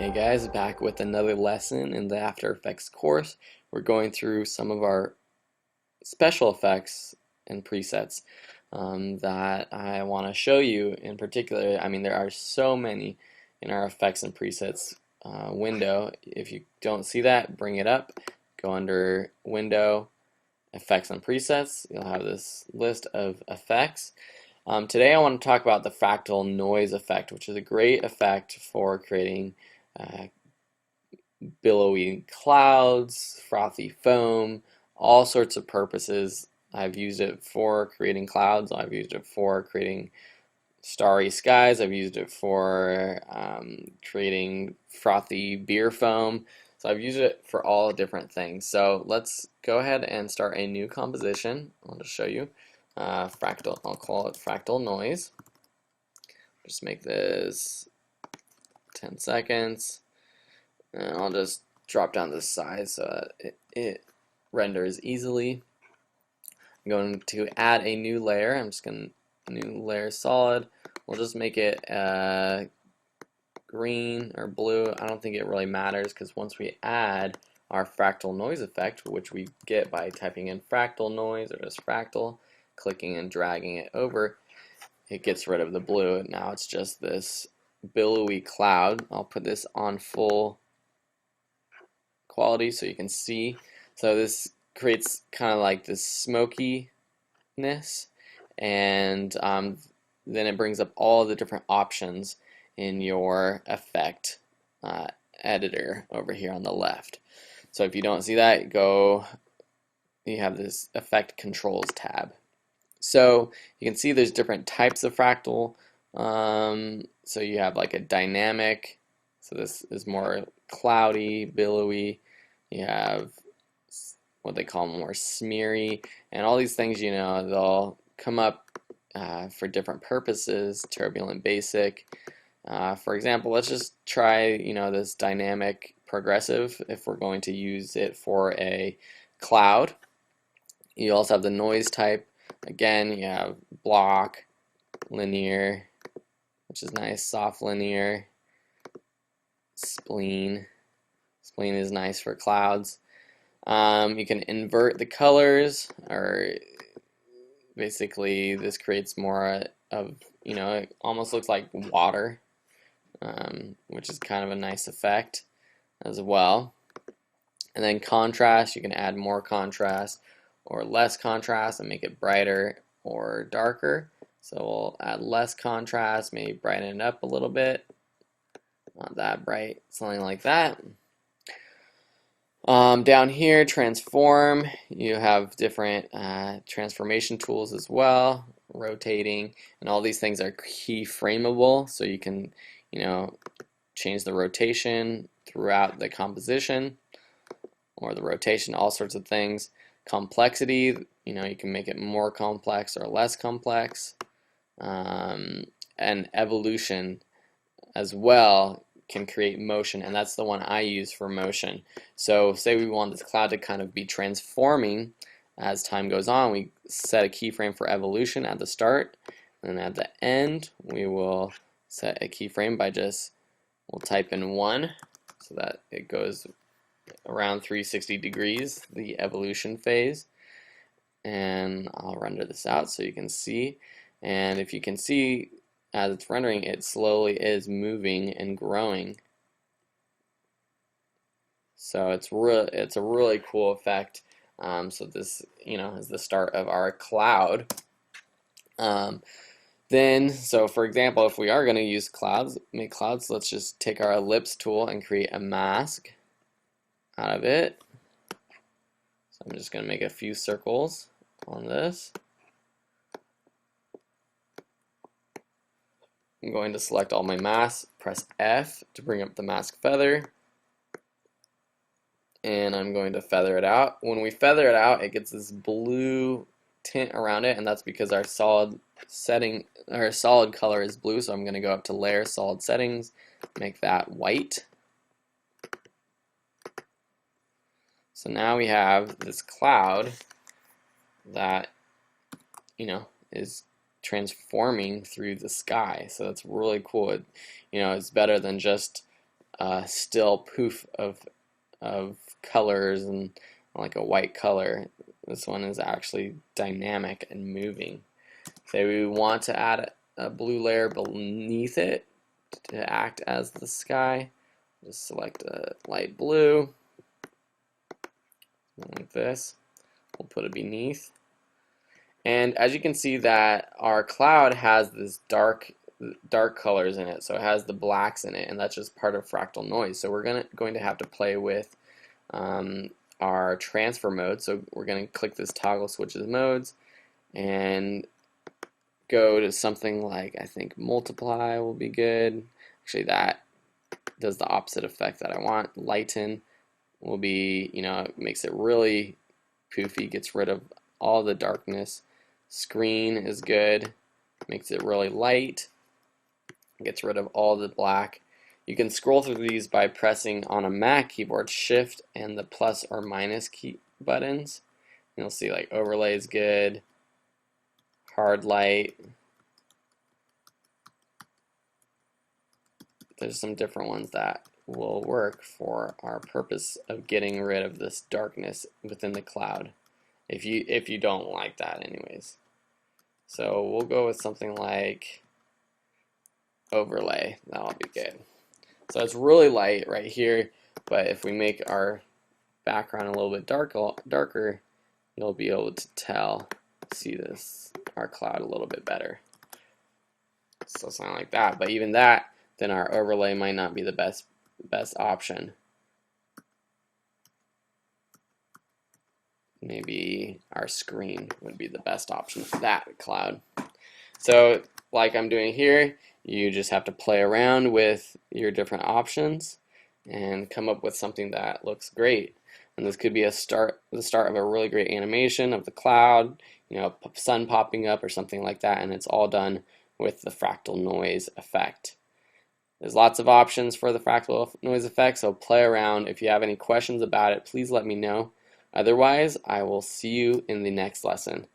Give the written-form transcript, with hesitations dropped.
Hey guys, back with another lesson in the After Effects course. We're going through some of our special effects and presets that I want to show you in particular. I mean, there are so many in our effects and presets window. If you don't see that, bring it up. Go under Window, Effects and Presets. You'll have this list of effects. Today I want to talk about the Fractal Noise effect, which is a great effect for creating billowy clouds, frothy foam, all sorts of purposes. I've used it for creating clouds, I've used it for creating starry skies, I've used it for creating frothy beer foam. So I've used it for all different things. So let's go ahead and start a new composition. I'll just show you. Fractal, I'll call it Fractal Noise. Just make this 10 seconds. And I'll just drop down the size so that it renders easily. I'm going to add a new layer. I'm just going to new layer solid. We'll just make it green or blue. I don't think it really matters because once we add our fractal noise effect, which we get by typing in fractal noise or just fractal, clicking and dragging it over, it gets rid of the blue. Now it's just this billowy cloud. I'll put this on full quality so you can see. So this creates kind of like this smokiness, and then it brings up all the different options in your effect editor over here on the left. So if you don't see that, you have this effect controls tab. So you can see there's different types of fractal. So you have like a dynamic, so this is more cloudy, billowy. You have what they call more smeary, and all these things, they'll come up for different purposes. Turbulent, basic. For example, let's just try, this dynamic progressive if we're going to use it for a cloud. You also have the noise type. Again, you have block, linear, which is nice, soft linear, spleen. Spleen is nice for clouds. You can invert the colors, or basically this creates more of, it almost looks like water, which is kind of a nice effect as well. And then contrast, you can add more contrast or less contrast and make it brighter or darker. So we'll add less contrast, maybe brighten it up a little bit. Not that bright, something like that. Down here, transform, you have different transformation tools as well, rotating, and all these things are keyframeable, so you can, change the rotation throughout the composition, or the rotation, all sorts of things. Complexity, you can make it more complex or less complex, and evolution as well can create motion, and that's the one I use for motion. So say we want this cloud to kind of be transforming as time goes on, we set a keyframe for evolution at the start, and at the end we will set a keyframe by we'll type in 1 so that it goes around 360 degrees, the evolution phase. And I'll render this out so you can see, and if you can see, as it's rendering, it slowly is moving and growing. So it's a really cool effect. So this, is the start of our cloud. So for example, if we are going to use clouds, make clouds, let's just take our ellipse tool and create a mask out of it. So I'm just going to make a few circles on this. I'm going to select all my masks, press F to bring up the mask feather, and I'm going to feather it out. When we feather it out, it gets this blue tint around it, and that's because our solid color is blue, so I'm going to go up to Layer, Solid Settings, make that white. So now we have this cloud that, is transforming through the sky. So that's really cool. It's better than just still poof of colors and like a white color. This one is actually dynamic and moving. Say we want to add a blue layer beneath it to act as the sky. Just select a light blue, like this. We'll put it beneath. And as you can see that our cloud has this dark colors in it, so it has the blacks in it, and that's just part of fractal noise. So we're going to have to play with our transfer mode. So we're going to click this toggle switches modes and go to something like, I think multiply will be good. Actually, that does the opposite effect that I want. Lighten will be, it makes it really poofy, gets rid of all the darkness. Screen is good, makes it really light, gets rid of all the black. You can scroll through these by pressing on a Mac keyboard Shift and the plus or minus key buttons. You'll see like overlay is good, hard light. There's some different ones that will work for our purpose of getting rid of this darkness within the cloud, if you don't like that anyways. So we'll go with something like overlay. That'll be good. So it's really light right here, but if we make our background a little bit darker, you'll be able to see our cloud a little bit better. So something like that. But even that, then our overlay might not be the best option. Maybe our screen would be the best option for that cloud. So like I'm doing here, you just have to play around with your different options and come up with something that looks great. And this could be the start of a really great animation of the cloud, sun popping up or something like that, and it's all done with the fractal noise effect. There's lots of options for the fractal noise effect, so play around. If you have any questions about it, please let me know. Otherwise, I will see you in the next lesson.